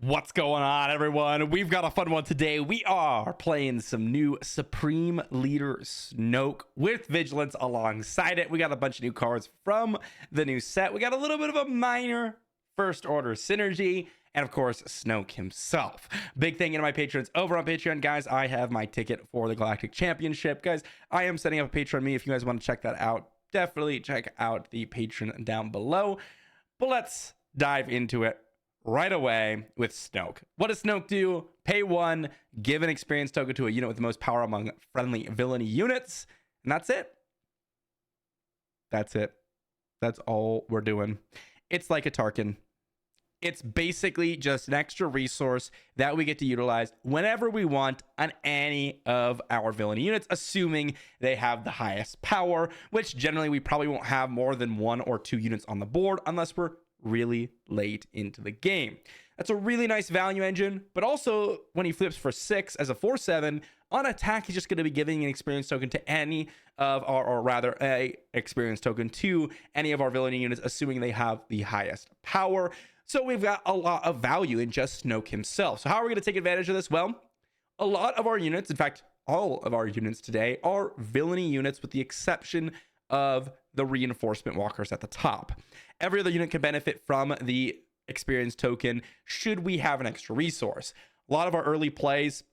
What's going on, everyone? We've got a fun one today. We are playing some new Supreme Leader Snoke with Vigilance alongside it. We got a bunch of new cards from the new set. We got a little bit of a minor First Order synergy, and of course, Snoke himself. Big thing in my patrons over on Patreon, guys. I have my ticket for the Galactic Championship. Guys, I am setting up a Patreon me. If you guys want to check that out, definitely check out the Patreon down below. But let's dive into it right away with Snoke. What does Snoke do? Pay 1, give an experience token to a unit with the most power among friendly villainy units, and that's it. That's it. That's all we're doing. It's like a Tarkin. It's basically just an extra resource that we get to utilize whenever we want on any of our villainy units, assuming they have the highest power, which generally we probably won't have more than 1 or 2 units on the board unless we're really late into the game. That's a really nice value engine, but also when he flips for 6 as a 4/7 on attack, he's just going to be giving an experience token to any of our, or rather a experience token to any of our villainy units, assuming they have the highest power. So we've got a lot of value in just Snoke himself. So how are we going to take advantage of this? Well, a lot of our units, in fact, all of our units today are villainy units with the exception of the reinforcement walkers at the top. Every other unit can benefit from the experience token should we have an extra resource. A lot of our early plays,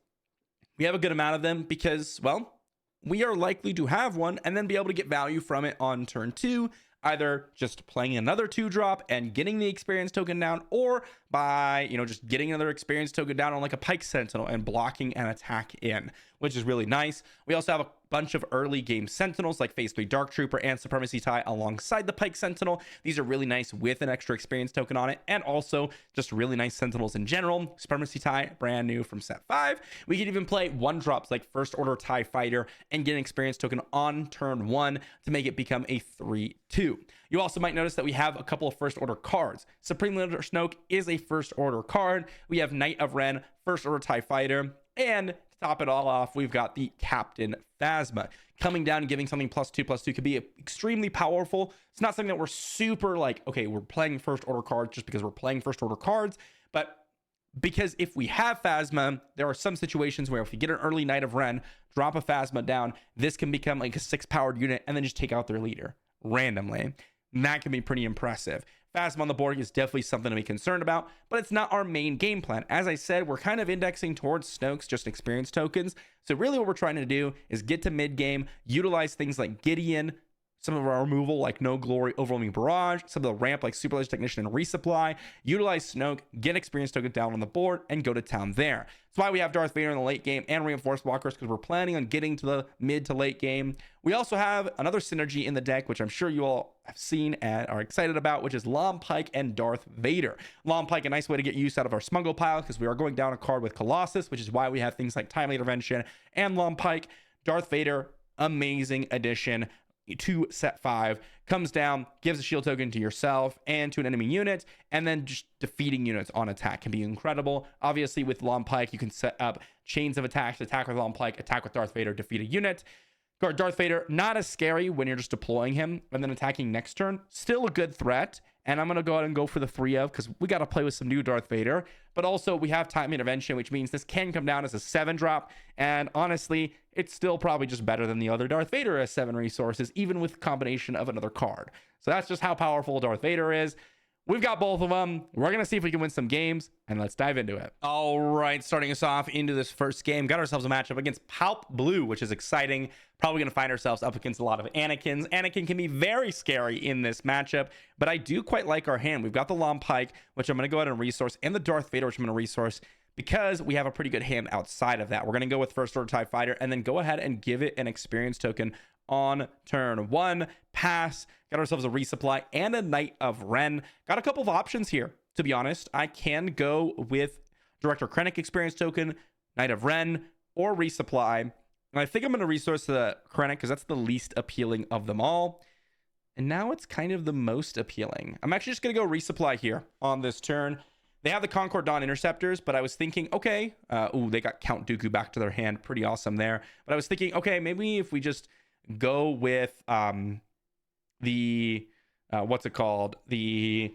we have a good amount of them because, well, we are likely to have one and then be able to get value from it on turn 2, either just playing another 2-drop and getting the experience token down, or by, just getting another experience token down on like a Pike Sentinel and blocking an attack in, which is really nice. We also have a bunch of early game Sentinels like Phase 3 Dark Trooper and Supremacy Tie alongside the Pike Sentinel. These are really nice with an extra experience token on it, and also just really nice Sentinels in general. Supremacy Tie, brand new from set 5. We can even play 1-drops like First Order TIE Fighter and get an experience token on turn 1 to make it become a 3/2. You also might notice that we have a couple of First Order cards. Supreme Leader Snoke is a First Order card. We have Knight of Ren, First Order TIE Fighter, and to top it all off, we've got the Captain Phasma. Coming down and giving something +2/+2 could be extremely powerful. It's not something that we're super like, okay, we're playing First Order cards just because we're playing First Order cards, but because if we have Phasma, there are some situations where if we get an early Knight of Ren, drop a Phasma down, this can become like a 6-powered unit and then just take out their leader randomly. And that can be pretty impressive. Phasma on the board is definitely something to be concerned about, but it's not our main game plan. As I said, we're kind of indexing towards Snoke's just experience tokens. So really what we're trying to do is get to mid game, utilize things like Gideon, some of our removal like No Glory, Overwhelming Barrage, some of the ramp like Super Laser Technician and Resupply, utilize Snoke, get experience token down on the board, and go to town there. That's why we have Darth Vader in the late game and Reinforced Walkers, because we're planning on getting to the mid to late game. We also have another synergy in the deck, which I'm sure you all have seen and are excited about, which is Lom Pike and Darth Vader. Lom Pike, a nice way to get use out of our smuggle pile, because we are going down a card with Colossus, which is why we have things like Timely Intervention and Lom Pike. Darth Vader, amazing addition to set 5, comes down, gives a shield token to yourself and to an enemy unit, and then just defeating units on attack can be incredible. Obviously with Lom Pike you can set up chains of attacks, attack with Lom Pike, attack with Darth Vader, defeat a unit. Darth Vader, not as scary when you're just deploying him and then attacking next turn. Still a good threat, and I'm going to go ahead and go for the 3 of, because we got to play with some new Darth Vader. But also we have Time Intervention, which means this can come down as a 7-drop, and honestly it's still probably just better than the other Darth Vader as 7 resources, even with combination of another card. So that's just how powerful Darth Vader is. We've got both of them. We're going to see if we can win some games, and let's dive into it. All right, starting us off into this first game, got ourselves a matchup against Palp Blue, which is exciting. Probably going to find ourselves up against a lot of Anakins. Anakin can be very scary in this matchup, but I do quite like our hand. We've got the Lom Pike, which I'm going to go ahead and resource, and the Darth Vader, which I'm going to resource, because we have a pretty good hand outside of that. We're going to go with First Order TIE Fighter, and then go ahead and give it an experience token on turn 1. Pass. Got ourselves a Resupply and a Knight of Ren. Got a couple of options here, to be honest. I can go with Director Krennic experience token, Knight of Ren, or Resupply. And I think I'm going to resource the Krennic because that's the least appealing of them all. And now it's kind of the most appealing. I'm actually just going to go Resupply here on this turn. They have the Concord Dawn Interceptors, but I was thinking, okay, they got Count Dooku back to their hand. Pretty awesome there. But I was thinking, okay, maybe if we just go with the what's it called, the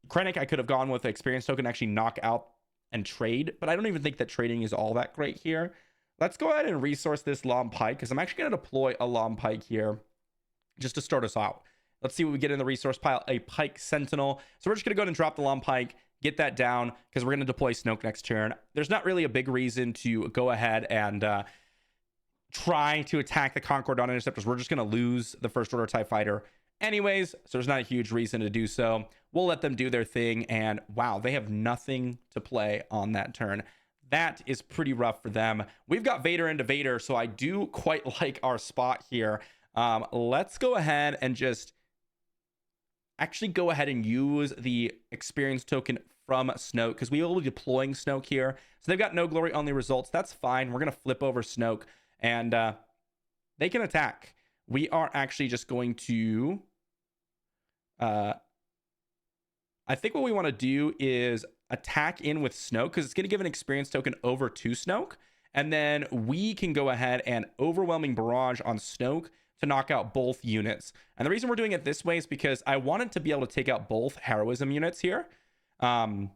Krennic, I could have gone with the experience token, actually knock out and trade, but I don't even think that trading is all that great here. Let's go ahead and resource this Long Pike, because I'm actually going to deploy a Long Pike here just to start us out. Let's see what we get in the resource pile. A Pike Sentinel. So we're just going to go ahead and drop the Long Pike, get that down, because we're going to deploy Snoke next turn. There's not really a big reason to go ahead and try to attack the Concord on Interceptors. We're just going to lose the First Order TIE Fighter anyways, so there's not a huge reason to do so. We'll let them do their thing, and wow, they have nothing to play on that turn. That is pretty rough for them. We've got Vader into Vader, so I do quite like our spot here. Let's go ahead and just actually go ahead and use the experience token from Snoke, because we will be deploying Snoke here. So they've got no glory only results. That's fine. We're going to flip over Snoke, and they can attack. We are actually just going to... I think what we want to do is attack in with Snoke, because it's going to give an experience token over to Snoke. And then we can go ahead and overwhelming barrage on Snoke to knock out both units. And the reason we're doing it this way is because I wanted to be able to take out both heroism units here. So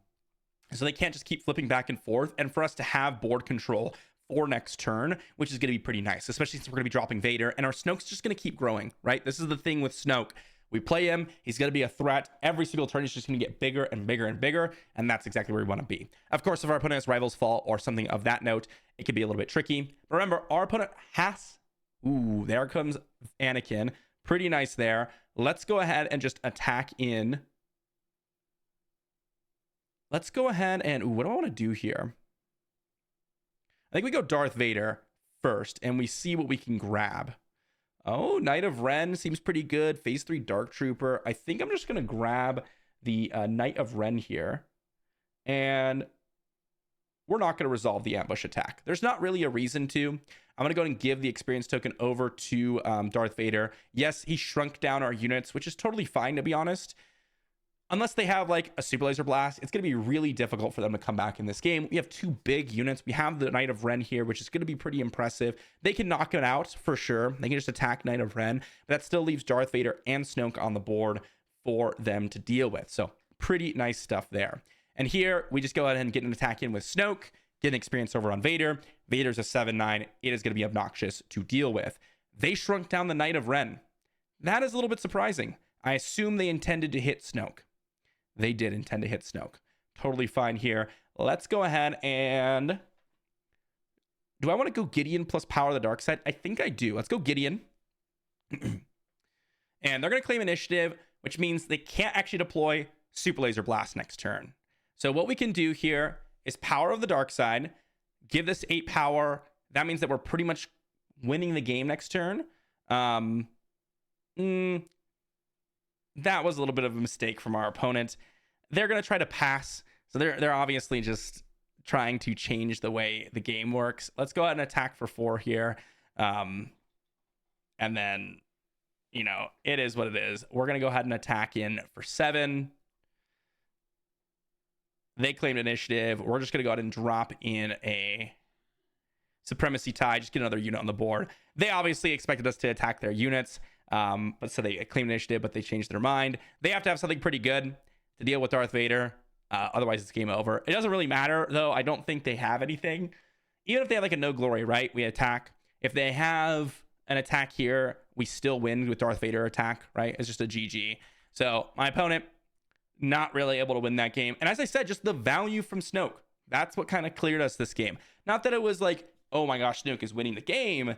they can't just keep flipping back and forth, and for us to have board control for next turn, which is going to be pretty nice, especially since we're going to be dropping Vader, and our Snoke's just going to keep growing, right? This is the thing with Snoke. We play him, he's going to be a threat. Every single turn, he's just going to get bigger and bigger and bigger, and that's exactly where we want to be. Of course, if our opponent has Rivals Fall or something of that note, it could be a little bit tricky. But remember, our opponent has... Ooh, there comes Anakin. Pretty nice there. Let's go ahead and just attack in. Let's go ahead and... Ooh, what do I want to do here? I think we go Darth Vader first, and we see what we can grab. Oh, Knight of Ren seems pretty good. Phase 3 Dark Trooper. I think I'm just going to grab the Knight of Ren here. And we're not going to resolve the ambush attack. There's not really a reason to. I'm going to go and give the experience token over to Darth Vader. Yes, he shrunk down our units, which is totally fine, to be honest. Unless they have like a super laser blast, it's going to be really difficult for them to come back in this game. We have two big units. We have the Knight of Ren here, which is going to be pretty impressive. They can knock it out for sure. They can just attack Knight of Ren, but that still leaves Darth Vader and Snoke on the board for them to deal with. So pretty nice stuff there. And here we just go ahead and get an attack in with Snoke, get an experience over on Vader. Vader's a 7/9. It is going to be obnoxious to deal with. They shrunk down the Knight of Ren. That is a little bit surprising. I assume they intended to hit Snoke. They did intend to hit Snoke. Totally fine here. Let's go ahead and... Do I want to go Gideon plus Power of the Dark Side? I think I do. Let's go Gideon. And they're going to claim initiative, which means they can't actually deploy Super Laser Blast next turn. So what we can do here is Power of the Dark Side. Give this 8 power. That means that we're pretty much winning the game next turn. That was a little bit of a mistake from our opponent. They're going to try to pass. So they're obviously just trying to change the way the game works. Let's go ahead and attack for 4 here. And then, you know, it is what it is. We're going to go ahead and attack in for 7. They claimed initiative. We're just going to go ahead and drop in a Supremacy Tie. Just get another unit on the board. They obviously expected us to attack their units. But so they claimed initiative, but they changed their mind. They have to have something pretty good to deal with Darth Vader. Otherwise, it's game over. It doesn't really matter, though. I don't think they have anything. Even if they have like a no glory, right? We attack. If they have an attack here, we still win with Darth Vader attack, right? It's just a GG. So my opponent, not really able to win that game. And as I said, just the value from Snoke. That's what kind of cleared us this game. Not that it was like, oh my gosh, Snoke is winning the game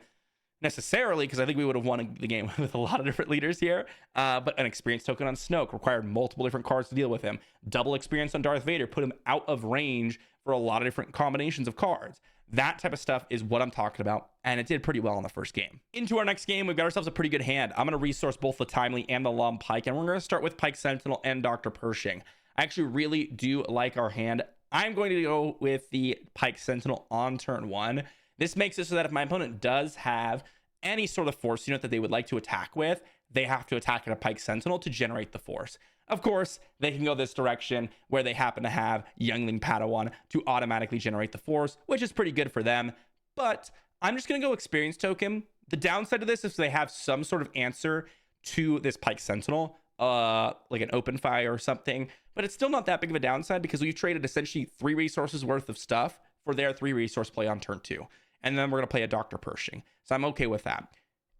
necessarily, because I think we would have won the game with a lot of different leaders here. But an experience token on Snoke required multiple different cards to deal with him. Double experience on Darth Vader put him out of range for a lot of different combinations of cards. That type of stuff is what I'm talking about, and it did pretty well in the first game. Into our next game, we've got ourselves a pretty good hand. I'm going to resource both the Timely and the Long Pike, and we're going to start with Pike Sentinel and Dr. Pershing. I actually really do like our hand. I'm going to go with the Pike Sentinel on turn 1. This makes it so that if my opponent does have any sort of force unit that they would like to attack with, they have to attack at a Pike Sentinel to generate the force. Of course, they can go this direction where they happen to have Youngling Padawan to automatically generate the force, which is pretty good for them. But I'm just going to go experience token. The downside of this is they have some sort of answer to this Pike Sentinel. like an open fire or something, but it's still not that big of a downside because we've traded essentially 3 resources worth of stuff for their 3 resource play on turn 2. And then we're going to play a Dr. Pershing. So I'm okay with that.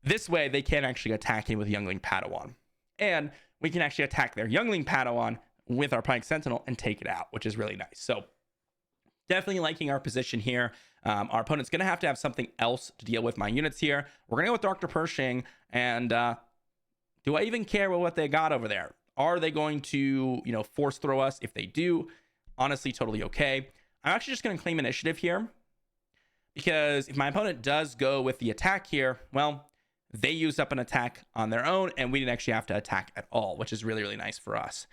This way, they can actually attack him with Youngling Padawan. And we can actually attack their Youngling Padawan with our Pike Sentinel and take it out, which is really nice. So definitely liking our position here. Our opponent's going to have something else to deal with my units here. We're going to go with Dr. Pershing. And do I even care what they got over there? Are they going to, force throw us? If they do, honestly, totally okay. I'm actually just going to claim initiative here. Because if my opponent does go with the attack here, well, they used up an attack on their own, and we didn't actually have to attack at all, which is really, really nice for us.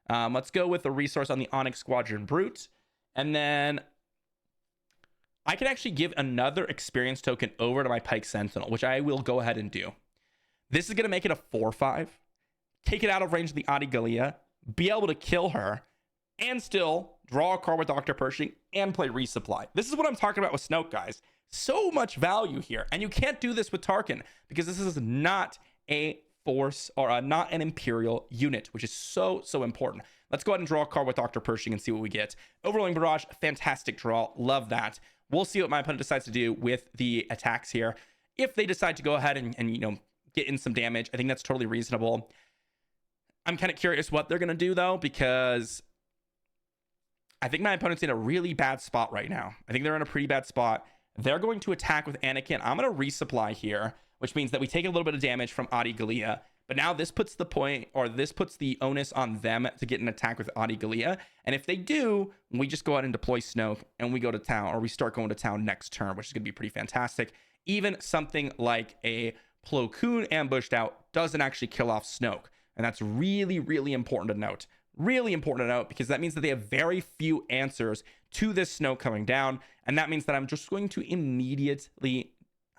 Let's go with the resource on the Onyx Squadron Brute. And then I can actually give another experience token over to my Pike Sentinel, which I will go ahead and do. This is going to make it a 4/5. Take it out of range of the Adi Gallia, be able to kill her, and still draw a card with Dr. Pershing and play Resupply. This is what I'm talking about with Snoke, guys. So much value here. And you can't do this with Tarkin because this is not a force or not an Imperial unit, which is so, so important. Let's go ahead and draw a card with Dr. Pershing and see what we get. Overwhelming Barrage, fantastic draw. Love that. We'll see what my opponent decides to do with the attacks here. If they decide to go ahead and get in some damage, I think that's totally reasonable. I'm kind of curious what they're going to do, though, because I think my opponent's in a really bad spot right now. I think they're in a pretty bad spot. They're going to attack with Anakin. I'm going to resupply here, which means that we take a little bit of damage from Adi Gallia. But now this puts the onus on them to get an attack with Adi Gallia. And if they do, we just go ahead and deploy Snoke and we go to town, or we start going to town next turn, which is going to be pretty fantastic. Even something like a Plo Koon ambushed out doesn't actually kill off Snoke. And that's really, really important to note. Really important to note, because that means that they have very few answers to this Snoke coming down. And that means that I'm just going to immediately,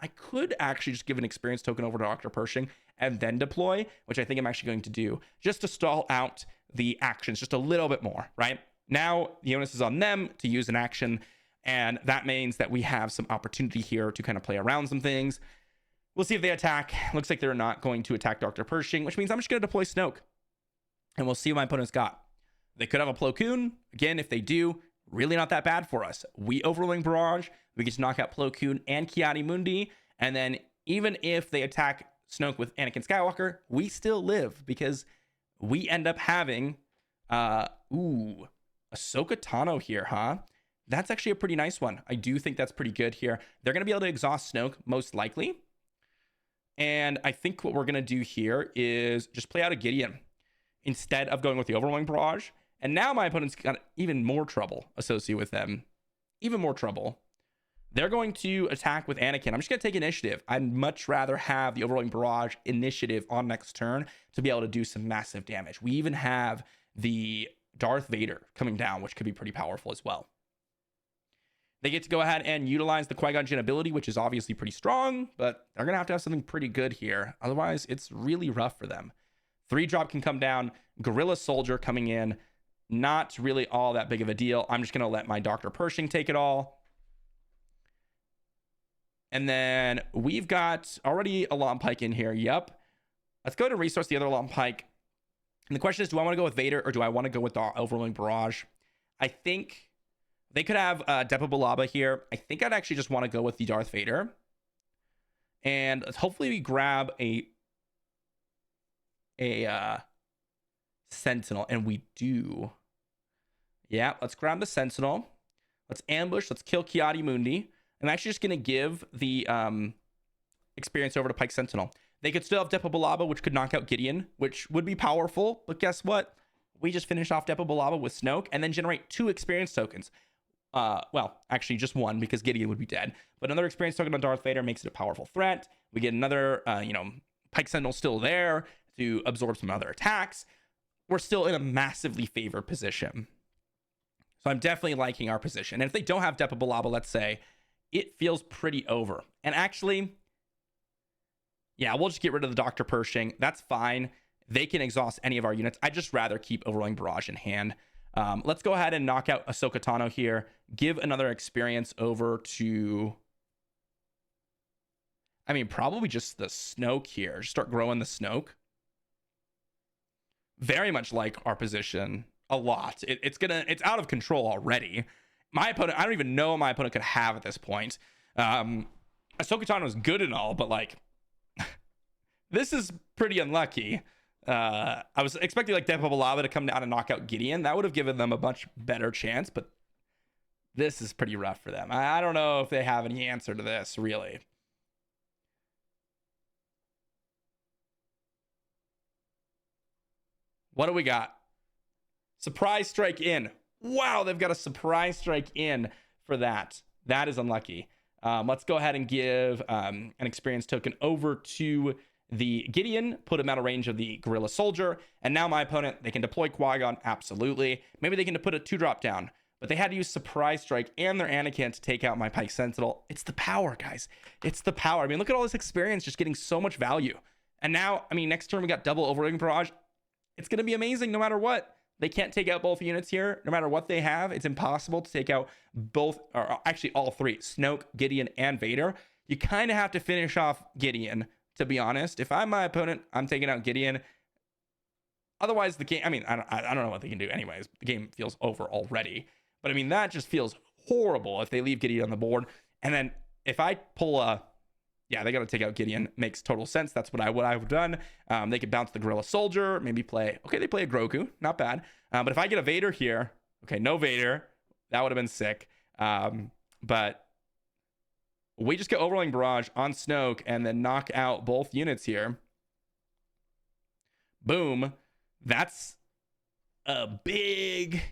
I could actually just give an experience token over to Dr. Pershing and then deploy, which I think I'm actually going to do just to stall out the actions just a little bit more, right? Now the onus is on them to use an action, and that means that we have some opportunity here to kind of play around some things. We'll see if they attack. Looks like they're not going to attack Dr. Pershing, which means I'm just going to deploy Snoke. And we'll see what my opponent's got. They could have a Plo Koon. Again, if they do, really not that bad for us. We Overwhelming Barrage. We get to knock out Plo Koon and Ki-Adi-Mundi. And then even if they attack Snoke with Anakin Skywalker, we still live because we end up having Ahsoka Tano here, huh? That's actually a pretty nice one. I do think that's pretty good here. They're going to be able to exhaust Snoke, most likely. And I think what we're going to do here is just play out a Gideon instead of going with the Overwhelming Barrage. And now my opponent's got even more trouble associated with them. Even more trouble. They're going to attack with Anakin. I'm just going to take initiative. I'd much rather have the Overwhelming Barrage initiative on next turn to be able to do some massive damage. We even have the Darth Vader coming down, which could be pretty powerful as well. They get to go ahead and utilize the Qui-Gon Jinn ability, which is obviously pretty strong, but they're going to have something pretty good here. Otherwise, it's really rough for them. 3-drop can come down. Guerrilla Soldier coming in. Not really all that big of a deal. I'm just going to let my Dr. Pershing take it all. And then we've got already a Long Pike in here. Yep. Let's go to resource the other Long Pike. And the question is, do I want to go with Vader or do I want to go with the Overwhelming Barrage? I think they could have Depa Billaba here. I think I'd actually just want to go with the Darth Vader. And hopefully we grab a Sentinel. And we do. Yeah, let's grab the Sentinel. Let's ambush. Let's kill Ki-Adi-Mundi. I'm actually just going to give the experience over to Pike Sentinel. They could still have Depa Billaba, which could knock out Gideon, which would be powerful. But guess what? We just finish off Depa Billaba with Snoke and then generate 2 experience tokens. Well, actually just 1 because Gideon would be dead. But another experience token on Darth Vader makes it a powerful threat. We get another, Pike Sentinel still there to absorb some other attacks. We're still in a massively favored position. So I'm definitely liking our position. And if they don't have Depa Billaba, let's say, it feels pretty over. And actually, yeah, we'll just get rid of the Dr. Pershing. That's fine. They can exhaust any of our units. I'd just rather keep Overwhelming Barrage in hand. Let's go ahead and knock out Ahsoka Tano here. Give another experience over to... probably just the Snoke here. Just start growing the Snoke. very much like our position a lot. It's out of control already. My opponent, I don't even know what my opponent could have at this point. Ahsoka Tano was good and all, but like, this is pretty unlucky. I was expecting like Depa Balava to come down and knock out Gideon. That would have given them a much better chance, but this is pretty rough for them. I don't know if they have any answer to this, really. What do we got? Surprise strike in. Wow, they've got a surprise strike in for that. That is unlucky. Let's go ahead and give an experience token over to the Gideon, put him out of range of the Gorilla Soldier, and now my opponent, they can deploy Qui-Gon, absolutely. Maybe they can put a 2-drop down, but they had to use Surprise Strike and their Anakin to take out my Pike Sentinel. It's the power, guys. It's the power. I mean, look at all this experience just getting so much value. And now, I mean, next turn we got double Overwhelming Barrage. It's going to be amazing no matter what. They can't take out both units here. No matter what they have, it's impossible to take out both, or actually all three, Snoke, Gideon, and Vader. You kind of have to finish off Gideon, to be honest. If I'm my opponent, I'm taking out Gideon. Otherwise, the game, I mean, I don't know what they can do anyways. The game feels over already. But I mean, that just feels horrible if they leave Gideon on the board. And then if I pull a, yeah, they got to take out Gideon. Makes total sense. That's what I would have done. They could bounce the Gorilla Soldier, maybe play. Okay, they play a Grogu, not bad. But if I get a Vader here, okay, no Vader, that would have been sick. But we just get Overwhelming Barrage on Snoke and then knock out both units here. Boom. That's a big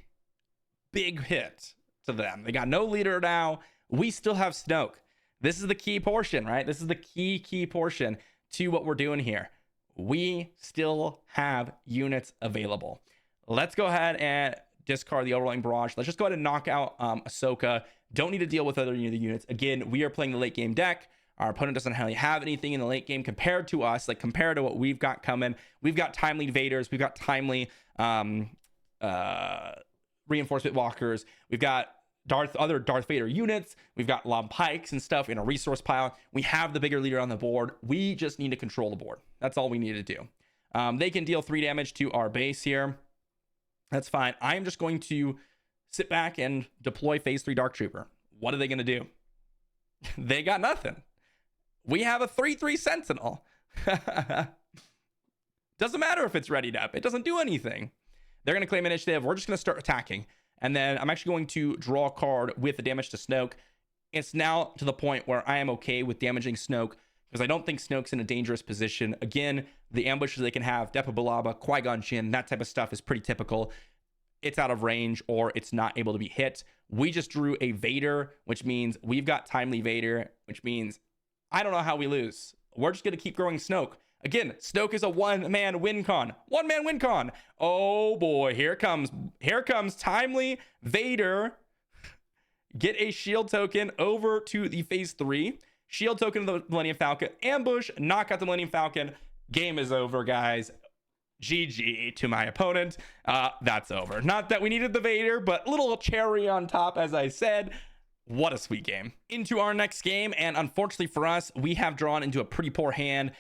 hit to them. They got no leader now. We still have Snoke. This is the key portion, right? This is the key portion to what we're doing here. We still have units available. Let's go ahead and discard the Overwhelming Barrage. Let's just go ahead and knock out Ahsoka. Don't need to deal with other units. Again, we are playing the late game deck. Our opponent doesn't really have anything in the late game compared to us, like compared to what we've got coming. We've got timely Vaders. We've got timely reinforcement walkers. We've got other Darth Vader units. We've got Lom Pikes and stuff in a resource pile. We have the bigger leader on the board. We just need to control the board. That's all we need to do. They can deal 3 damage to our base here. That's fine. I'm just going to sit back and deploy phase 3 Dark Trooper. What are they going to do? They got nothing. We have a 3/3 Sentinel. Doesn't matter if it's readied up. It doesn't do anything. They're going to claim initiative. We're just going to start attacking. And then I'm actually going to draw a card with the damage to Snoke. It's now to the point where I am okay with damaging Snoke because I don't think Snoke's in a dangerous position. Again, the ambushes they can have, Depa Balaba, Qui-Gon Jinn, that type of stuff is pretty typical. It's out of range or it's not able to be hit. We just drew a Vader, which means we've got timely Vader, which means I don't know how we lose. We're just going to keep growing Snoke. Again, Snoke is a one-man win con. One-man win con. Oh boy, here comes timely Vader. Get a shield token over to the phase 3. Shield token of the Millennium Falcon. Ambush, knock out the Millennium Falcon. Game is over, guys. GG to my opponent. That's over. Not that we needed the Vader, but little cherry on top, as I said. What a sweet game. Into our next game, and unfortunately for us, we have drawn into a pretty poor hand.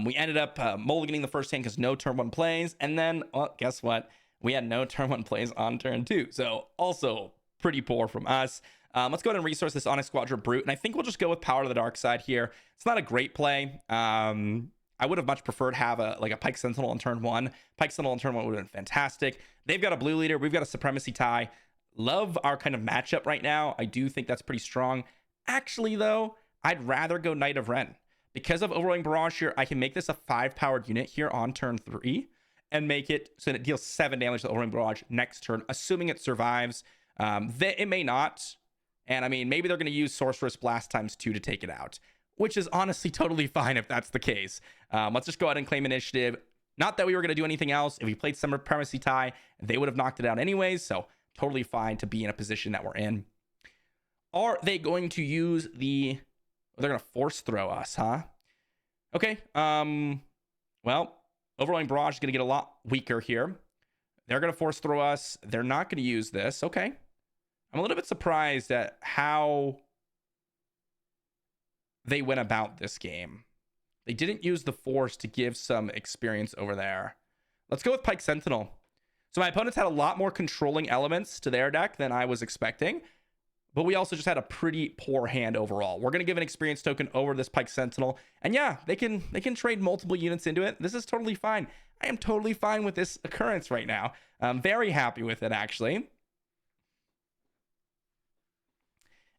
We ended up mulliganing the first hand because no turn 1 plays, and then, well, guess what? We had no turn 1 plays on turn 2, so also pretty poor from us. Let's go ahead and resource this Onyx Squadron Brute, and I think we'll just go with Power to the Dark Side here. It's not a great play. I would have much preferred have a Pike Sentinel on turn 1. Pike Sentinel on turn 1 would have been fantastic. They've got a blue leader. We've got a Supremacy tie. Love our kind of matchup right now. I do think that's pretty strong. Actually, though, I'd rather go Knight of Ren. Because of Overwhelming Barrage here, I can make this a 5-powered unit here on turn 3 and make it so that it deals 7 damage to Overwhelming Barrage next turn, assuming it survives. It may not. And I mean, maybe they're going to use Sorceress Blast times 2 to take it out, which is honestly totally fine if that's the case. Let's just go ahead and claim initiative. Not that we were going to do anything else. If we played Supremacy tie, they would have knocked it out anyways. So totally fine to be in a position that we're in. Are they going to use the... They're going to force throw us, huh? Okay. Well, Overwhelming Barrage is going to get a lot weaker here. They're going to force throw us. They're not going to use this. Okay. I'm a little bit surprised at how they went about this game. They didn't use the force to give some experience over there. Let's go with Pike Sentinel. So my opponents had a lot more controlling elements to their deck than I was expecting, but we also just had a pretty poor hand overall. We're going to give an experience token over this Pike Sentinel, and yeah, they can trade multiple units into it. This is totally fine. I am totally fine with this occurrence right now. I'm very happy with it, actually.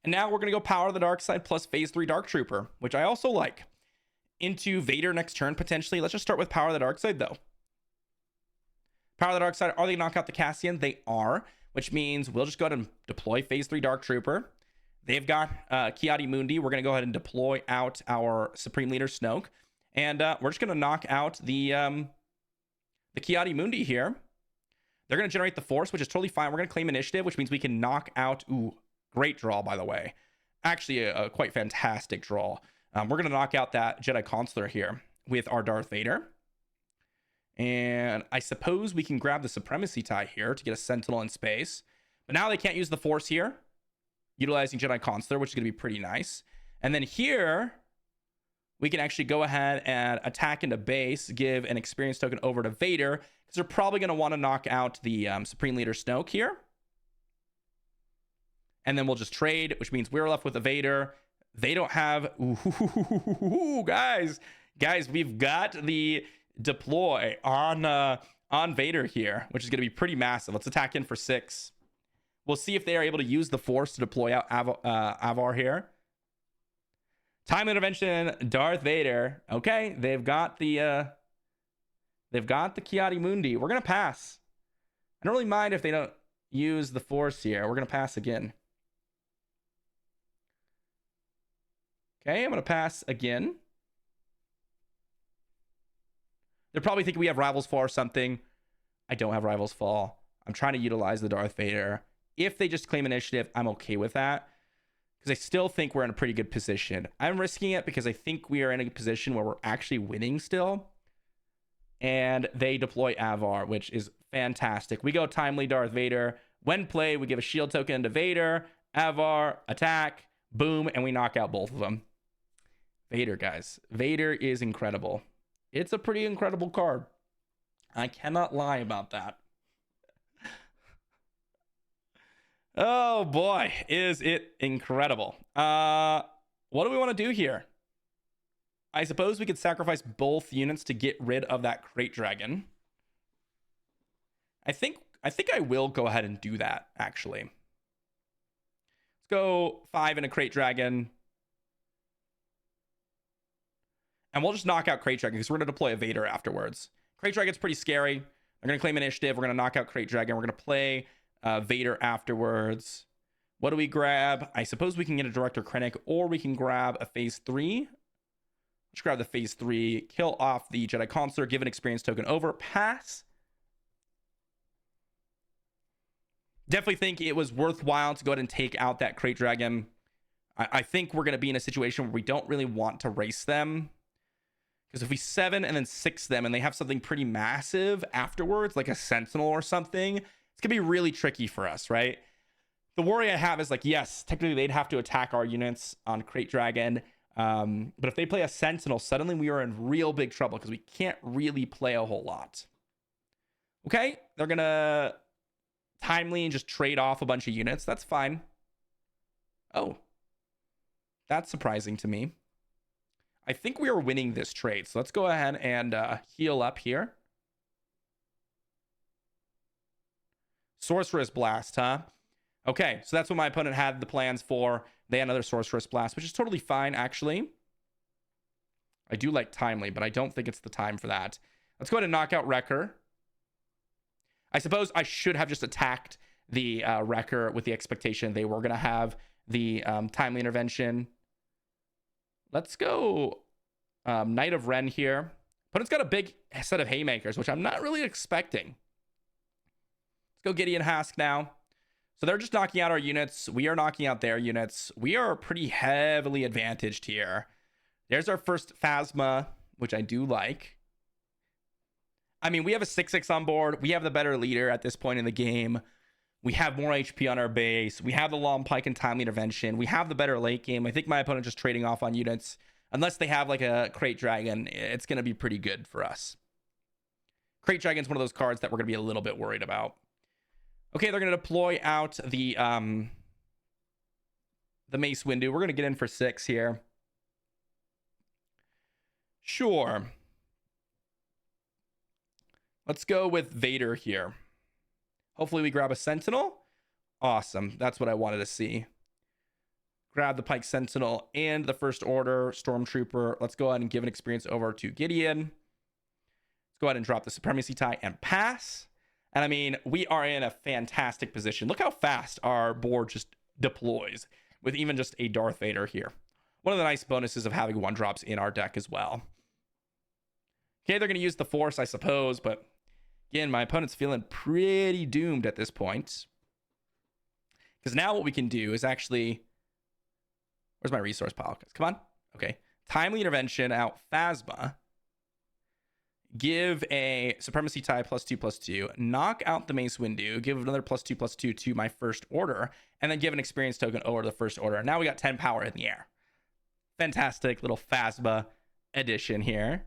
And now we're going to go Power of the Dark Side plus Phase 3 Dark Trooper, which I also like. Into Vader next turn, potentially. Let's just start with Power of the Dark Side, though. Power of the Dark Side, are they going to knock out the Cassian? They are, which means we'll just go ahead and deploy Phase 3 Dark Trooper. They've got Ki-Adi-Mundi. We're going to go ahead and deploy out our Supreme Leader Snoke. And we're just going to knock out the Ki-Adi-Mundi here. They're going to generate the Force, which is totally fine. We're going to claim Initiative, which means we can knock out... Ooh, great draw, by the way. Actually, a quite fantastic draw. We're going to knock out that Jedi Consular here with our Darth Vader. And I suppose we can grab the Supremacy Tie here to get a Sentinel in space. But now they can't use the Force here, utilizing Jedi Consular, which is going to be pretty nice. And then here, we can actually go ahead and attack into base, give an experience token over to Vader, because they're probably going to want to knock out the Supreme Leader Snoke here. And then we'll just trade, which means we're left with a Vader. They don't have... Ooh, guys, we've got the deploy on Vader here, which is going to be pretty massive. Let's attack in for 6. We'll see if they are able to use the Force to deploy out Avar here. Time intervention, Darth Vader. Okay, they've got the Ki-Adi-Mundi. We're going to pass. I don't really mind if they don't use the Force here. We're going to pass again. Okay, I'm going to pass again. They're probably thinking we have Rivals Fall or something. I don't have Rivals Fall. I'm trying to utilize the Darth Vader. If they just claim Initiative, I'm okay with that, because I still think we're in a pretty good position. I'm risking it because I think we are in a position where we're actually winning still. And they deploy Avar, which is fantastic. We go Timely Darth Vader. When played, we give a shield token to Vader. Avar, attack, boom, and we knock out both of them. Vader, guys. Vader is incredible. It's a pretty incredible card. I cannot lie about that. Oh boy, is it incredible. What do we want to do here? I suppose we could sacrifice both units to get rid of that Crate Dragon. I think I will go ahead and do that, actually. Let's go 5 in a Crate Dragon. And we'll just knock out Crate Dragon because we're going to deploy a Vader afterwards. Crate Dragon's pretty scary. They're going to claim Initiative. We're going to knock out Crate Dragon. We're going to play Vader afterwards. What do we grab? I suppose we can get a Director Krennic, or we can grab a Phase 3. Let's grab the Phase 3. Kill off the Jedi Consular. Give an experience token over. Pass. Definitely think it was worthwhile to go ahead and take out that Crate Dragon. I think we're going to be in a situation where we don't really want to race them. Because if we 7 and then 6 them and they have something pretty massive afterwards, like a Sentinel or something, it's going to be really tricky for us, right? The worry I have is like, yes, technically they'd have to attack our units on Crate Dragon. But if they play a Sentinel, suddenly we are in real big trouble because we can't really play a whole lot. Okay, they're going to Timely and just trade off a bunch of units. That's fine. Oh, that's surprising to me. I think we are winning this trade. So let's go ahead and heal up here. Sorceress Blast, huh? Okay, so that's what my opponent had the plans for. They had another Sorceress Blast, which is totally fine, actually. I do like Timely, but I don't think it's the time for that. Let's go ahead and knock out Wrecker. I suppose I should have just attacked the Wrecker with the expectation they were going to have the Timely Intervention. Let's go Knight of Ren here. Opponent's got a big set of Haymakers, which I'm not really expecting. Let's go Gideon Hask now. So they're just knocking out our units. We are knocking out their units. We are pretty heavily advantaged here. There's our first Phasma, which I do like. I mean, we have a 6-6 on board. We have the better leader at this point in the game. We have more HP on our base. We have the Long Pike and Timely Intervention. We have the better late game. I think my opponent just trading off on units. Unless they have like a Crate Dragon, it's going to be pretty good for us. Crate Dragon's one of those cards that we're going to be a little bit worried about. Okay, they're going to deploy out the Mace Windu. We're going to get in for 6 here. Sure. Let's go with Vader here. Hopefully we grab a Sentinel. Awesome. That's what I wanted to see. Grab the Pike Sentinel and the First Order Stormtrooper. Let's go ahead and give an experience over to Gideon. Let's go ahead and drop the Supremacy Tie and pass. And I mean, we are in a fantastic position. Look how fast our board just deploys with even just a Darth Vader here. One of the nice bonuses of having 1-drops in our deck as well. Okay, they're going to use the Force, I suppose, but again, my opponent's feeling pretty doomed at this point. Because now what we can do is actually... Where's my resource pile? Come on. Okay. Timely Intervention out Phasma. Give a Supremacy Tie +2/+2. Knock out the Mace Windu. Give another +2/+2 to my First Order. And then give an experience token over to the First Order. Now we got 10 power in the air. Fantastic little Phasma addition here.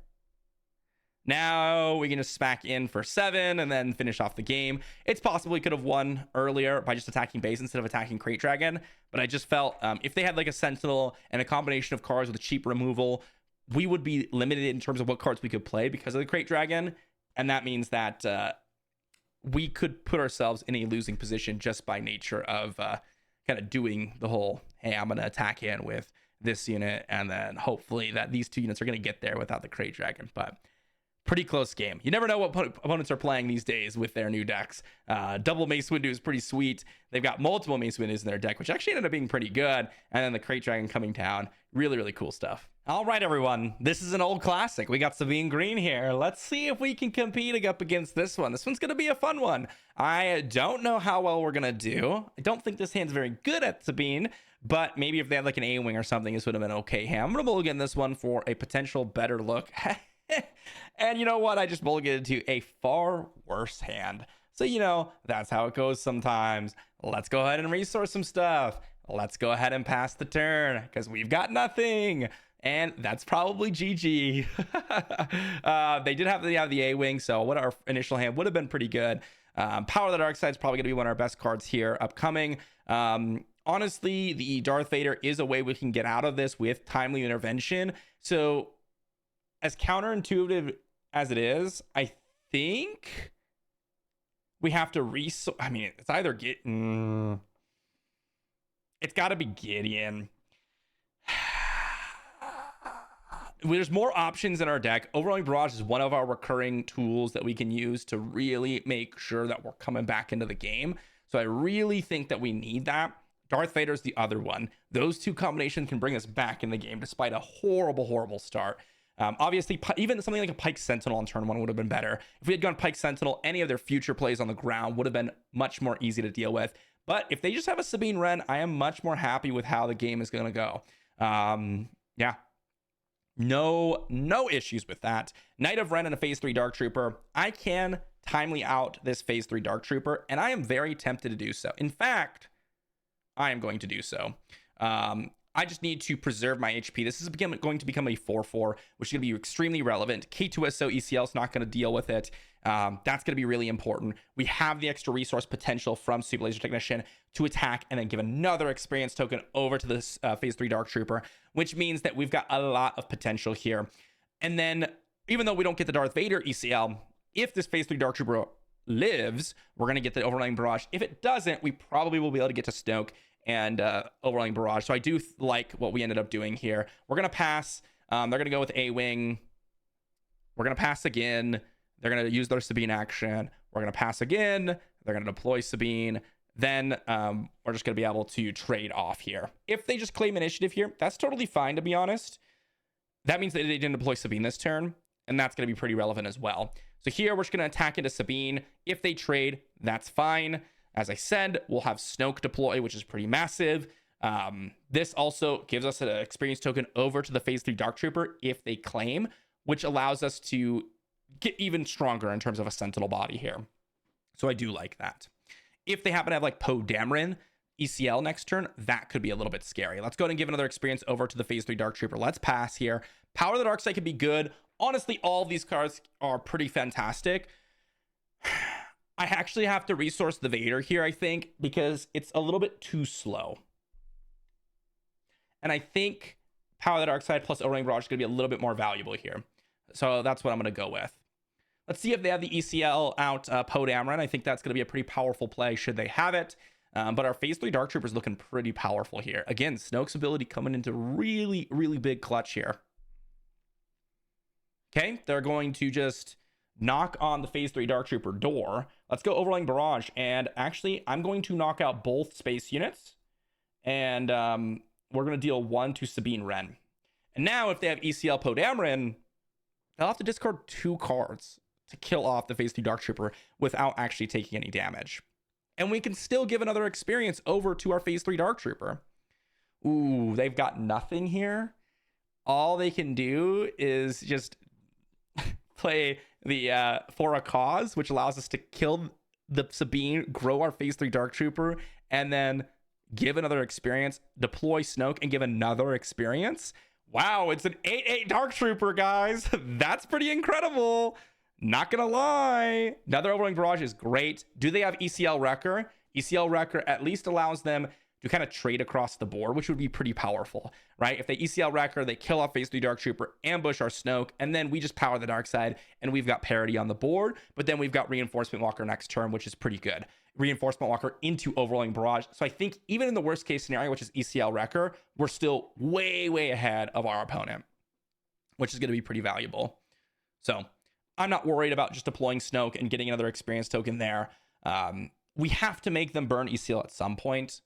Now we can just smack in for 7 and then finish off the game. It's possible we could have won earlier by just attacking base instead of attacking Crate Dragon. But I just felt if they had like a Sentinel and a combination of cards with a cheap removal, we would be limited in terms of what cards we could play because of the Crate Dragon. And that means that we could put ourselves in a losing position just by nature of kind of doing the whole, hey, I'm going to attack in with this unit. And then hopefully that these 2 units are going to get there without the Crate Dragon. But pretty close game. You never know what opponents are playing these days with their new decks. Double Mace Windu is pretty sweet. They've got multiple Mace Windus in their deck, which actually ended up being pretty good. And then the Crate Dragon coming down. Really, really cool stuff. All right, everyone. This is an old classic. We got Sabine Green here. Let's see if we can compete up against this one. This one's going to be a fun one. I don't know how well we're going to do. I don't think this hand's very good at Sabine, but maybe if they had like an A-Wing or something, this would have been an okay hand. I'm going to mulligan this one for a potential better look. And you know what? I just mulliganed to a far worse hand. So, you know, that's how it goes sometimes. Let's go ahead and resource some stuff. Let's go ahead and pass the turn because we've got nothing. And that's probably GG. They did have the A-Wing, so what our initial hand would have been pretty good. Power of the Dark Side is probably going to be one of our best cards here upcoming. Honestly, the Darth Vader is a way we can get out of this with Timely Intervention. So as counterintuitive as it is, I think we have to I mean, it's either it's got to be Gideon. There's more options in our deck. Overwhelming Barrage is one of our recurring tools that we can use to really make sure that we're coming back into the game. So I really think that we need that. Darth Vader is the other one. Those 2 combinations can bring us back in the game despite a horrible, horrible start. Obviously, even something like a Pike Sentinel on turn 1 would have been better. If we had gone Pike Sentinel, any of their future plays on the ground would have been much more easy to deal with. But if they just have a Sabine Wren, I am much more happy with how the game is going to go. Yeah. No issues with that. Knight of Ren and a Phase 3 Dark Trooper. I can timely out this Phase 3 Dark Trooper, and I am very tempted to do so. In fact, I am going to do so. I just need to preserve my HP. This is going to become a 4/4, which is going to be extremely relevant. K2SO ECL is not going to deal with it. That's going to be really important. We have the extra resource potential from Super Laser Technician to attack and then give another experience token over to this Phase 3 Dark Trooper, which means that we've got a lot of potential here. And then, even though we don't get the Darth Vader ECL, if this Phase 3 Dark Trooper lives, we're going to get the Overwhelming Barrage. If it doesn't, we probably will be able to get to Snoke and Overwhelming Barrage. So I do like what we ended up doing here. We're going to pass. They're going to go with A-Wing. We're going to pass again. They're going to use their Sabine action. We're going to pass again. They're going to deploy Sabine. Then we're just going to be able to trade off here. If they just claim initiative here, that's totally fine, to be honest. That means that they didn't deploy Sabine this turn, and that's going to be pretty relevant as well. So here, we're just going to attack into Sabine. If they trade, that's fine. As I said, we'll have Snoke deploy, which is pretty massive. This also gives us an experience token over to the Phase 3 Dark Trooper if they claim, which allows us to get even stronger in terms of a Sentinel body here. So I do like that. If they happen to have like Poe Dameron ECL next turn, that could be a little bit scary. Let's go ahead and give another experience over to the Phase 3 Dark Trooper. Let's pass here. Power of the Dark Side could be good. Honestly, all of these cards are pretty fantastic. I actually have to resource the Vader here, I think, because it's a little bit too slow. And I think Power of the Dark Side plus Overwhelming Barrage is going to be a little bit more valuable here. So that's what I'm going to go with. Let's see if they have the ECL out Poe Dameron. I think that's going to be a pretty powerful play should they have it. But our Phase 3 Dark Trooper is looking pretty powerful here. Again, Snoke's ability coming into really, really big clutch here. Okay, they're going to just knock on the Phase 3 Dark Trooper door. Let's go Overwhelming Barrage. And actually, I'm going to knock out both space units. And we're going to deal 1 to Sabine Wren. And now, if they have ECL Poe Dameron, they'll have to discard 2 cards to kill off the Phase 2 Dark Trooper without actually taking any damage. And we can still give another experience over to our Phase 3 Dark Trooper. Ooh, they've got nothing here. All they can do is just play the For a Cause, which allows us to kill the Sabine, grow our Phase 3 Dark Trooper, and then give another experience, deploy Snoke, and give another experience. Wow, it's an 8/8 Dark Trooper, guys. That's pretty incredible. Not gonna lie. Another Overwhelming Barrage is great. Do they have ECL Wrecker? ECL Wrecker at least allows them to kind of trade across the board, which would be pretty powerful, right? If they ECL Wrecker, they kill off Phase 3 Dark Trooper, ambush our Snoke, and then we just power the dark side, and we've got parity on the board, but then we've got Reinforcement Walker next turn, which is pretty good. Reinforcement Walker into Overwhelming Barrage. So I think even in the worst case scenario, which is ECL Wrecker, we're still way, way ahead of our opponent, which is going to be pretty valuable. So I'm not worried about just deploying Snoke and getting another experience token there. We have to make them burn ECL at some point.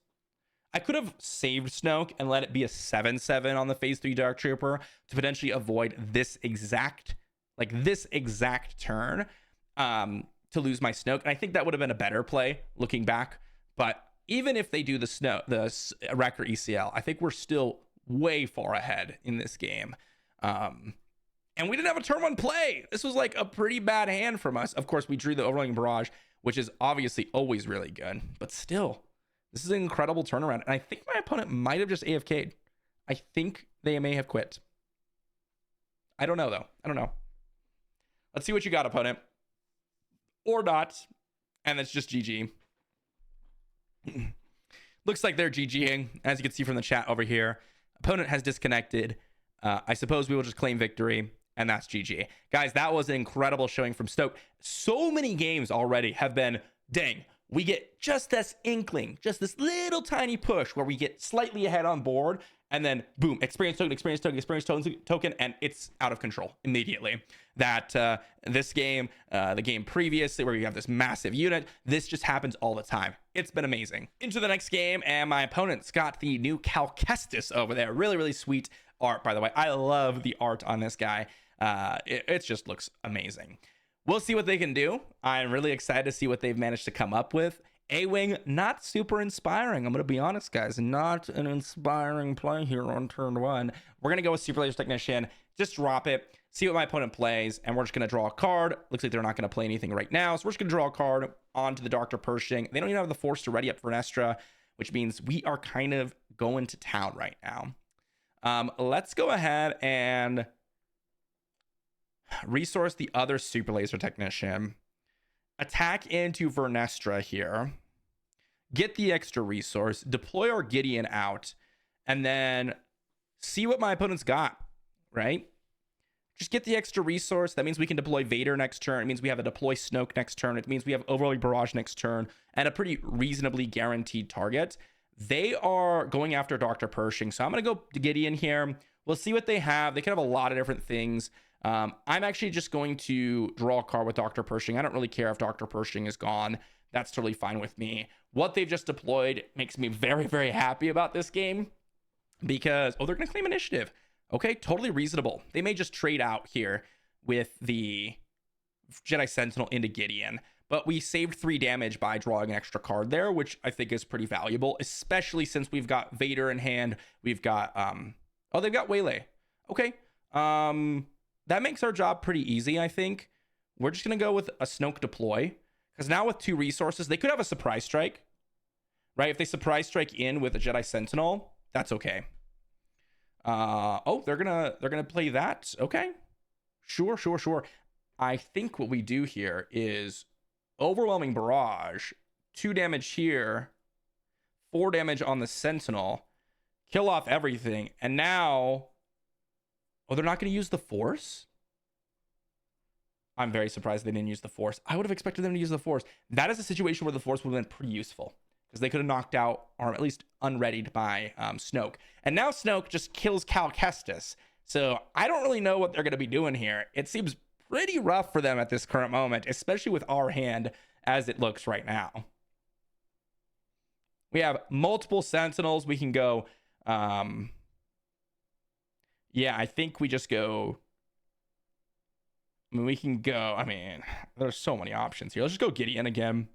I could have saved Snoke and let it be a 7/7 on the Phase 3 Dark Trooper to potentially avoid this exact turn to lose my Snoke. And I think that would have been a better play looking back. But even if they do the Wrecker ECL, I think we're still way far ahead in this game. And we didn't have a turn 1 play. This was like a pretty bad hand from us. Of course, we drew the Overwhelming Barrage, which is obviously always really good. But still, this is an incredible turnaround. And I think my opponent might have just AFK'd. I think they may have quit. I don't know, though. I don't know. Let's see what you got, opponent. Or not. And it's just GG. Looks like they're GGing, as you can see from the chat over here. Opponent has disconnected. I suppose we will just claim victory. And that's GG. Guys, that was an incredible showing from Snoke. So many games already have been, dang, we get just this inkling, just this little tiny push where we get slightly ahead on board, and then boom, experience token, and it's out of control immediately. That this game, the game previously where we have this massive unit, this just happens all the time. It's been amazing. Into the next game, and my opponent's got the new Cal Kestis over there. Really, really sweet art, by the way. I love the art on this guy. It just looks amazing. We'll see what they can do. I'm really excited to see what they've managed to come up with. A-Wing, not super inspiring. I'm going to be honest, guys. Not an inspiring play here on turn 1. We're going to go with Super Laser Technician. Just drop it. See what my opponent plays. And we're just going to draw a card. Looks like they're not going to play anything right now. So we're just going to draw a card onto the Dr. Pershing. They don't even have the Force to ready up for Nestra, which means we are kind of going to town right now. Let's go ahead and resource the other Super Laser Technician. Attack into Vernestra here. Get the extra resource. Deploy our Gideon out. And then see what my opponent's got, right? Just get the extra resource. That means we can deploy Vader next turn. It means we have a deploy Snoke next turn. It means we have Overwhelming Barrage next turn. And a pretty reasonably guaranteed target. They are going after Dr. Pershing. So I'm going to go to Gideon here. We'll see what they have. They could have a lot of different things. I'm actually just going to draw a card with Dr. Pershing. I don't really care if Dr. Pershing is gone. That's totally fine with me. What they've just deployed makes me very, very happy about this game because, oh, they're going to claim initiative. Okay, totally reasonable. They may just trade out here with the Jedi Sentinel into Gideon, but we saved 3 damage by drawing an extra card there, which I think is pretty valuable, especially since we've got Vader in hand. We've got, oh, they've got Waylay. Okay, that makes our job pretty easy, I think. We're just going to go with a Snoke deploy. Because now with 2 resources, they could have a surprise strike. Right? If they surprise strike in with a Jedi Sentinel, that's okay. Oh, they're gonna play that. Okay. Sure. I think what we do here is... Overwhelming Barrage, 2 damage here, 4 damage on the Sentinel, kill off everything. And now, oh, they're not going to use the Force? I'm very surprised they didn't use the Force. I would have expected them to use the Force. That is a situation where the Force would have been pretty useful, because they could have knocked out, or at least unreadied by Snoke. And now Snoke just kills Cal Kestis. So I don't really know what they're going to be doing here. It seems pretty rough for them at this current moment, especially with our hand as it looks right now. We have multiple Sentinels. We can go... yeah, I think we just go... I mean, we can go... I mean, there's so many options here. Let's just go Gideon again.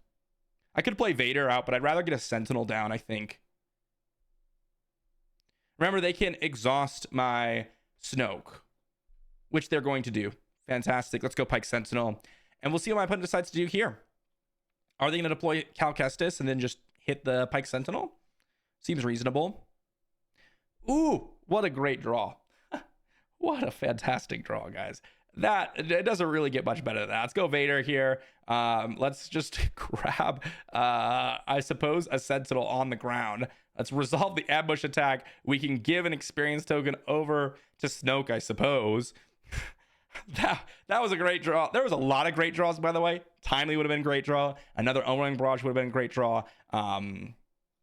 I could play Vader out, but I'd rather get a Sentinel down, I think. Remember, they can exhaust my Snoke, which they're going to do. Fantastic. Let's go Pike Sentinel. And we'll see what my opponent decides to do here. Are they going to deploy Cal Kestis and then just hit the Pike Sentinel? Seems reasonable. Ooh, what a great draw. What a fantastic draw, guys. That, it doesn't really get much better than that. Let's go Vader here. Let's just grab, I suppose, a Sentinel on the ground. Let's resolve the ambush attack. We can give an experience token over to Snoke, I suppose. That was a great draw. There was a lot of great draws, by the way. Timely would have been a great draw. Another Overwhelming Barrage would have been a great draw.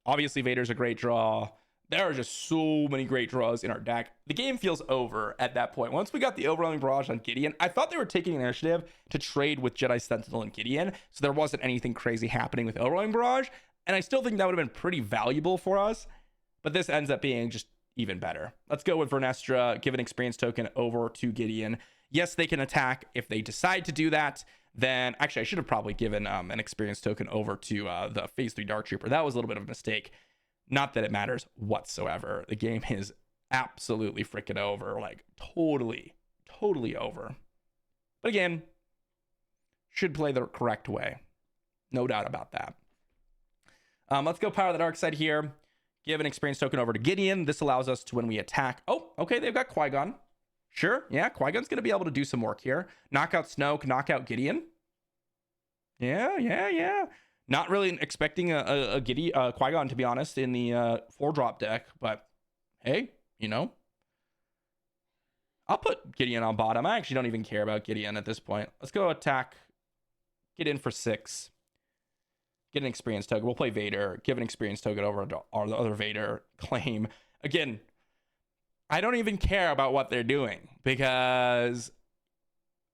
Obviously, Vader's a great draw. There are just so many great draws in our deck. The game feels over at that point. Once we got the Overwhelming Barrage on Gideon, I thought they were taking initiative to trade with Jedi Sentinel and Gideon, so there wasn't anything crazy happening with Overwhelming Barrage, and I still think that would have been pretty valuable for us, but this ends up being just even better. Let's go with Vernestra, give an experience token over to Gideon. Yes, they can attack. If they decide to do that, then... Actually, I should have probably given an experience token over to the Phase 3 Dark Trooper. That was a little bit of a mistake. Not that it matters whatsoever. The game is absolutely freaking over. Like, totally over. But again, should play the correct way. No doubt about that. Let's go Power of the Dark Side here. Give an experience token over to Gideon. This allows us to, when we attack... Oh, okay, they've got Qui-Gon. Sure, yeah, Qui-Gon's going to be able to do some work here. Knock out Snoke, knock out Gideon. Yeah. Not really expecting a Qui-Gon, to be honest, in the 4-drop deck, but hey, you know. I'll put Gideon on bottom. I actually don't even care about Gideon at this point. Let's go attack. Get in for 6. Get an experience token. We'll play Vader. Give an experience token over to our other Vader. Claim. Again, I don't even care about what they're doing because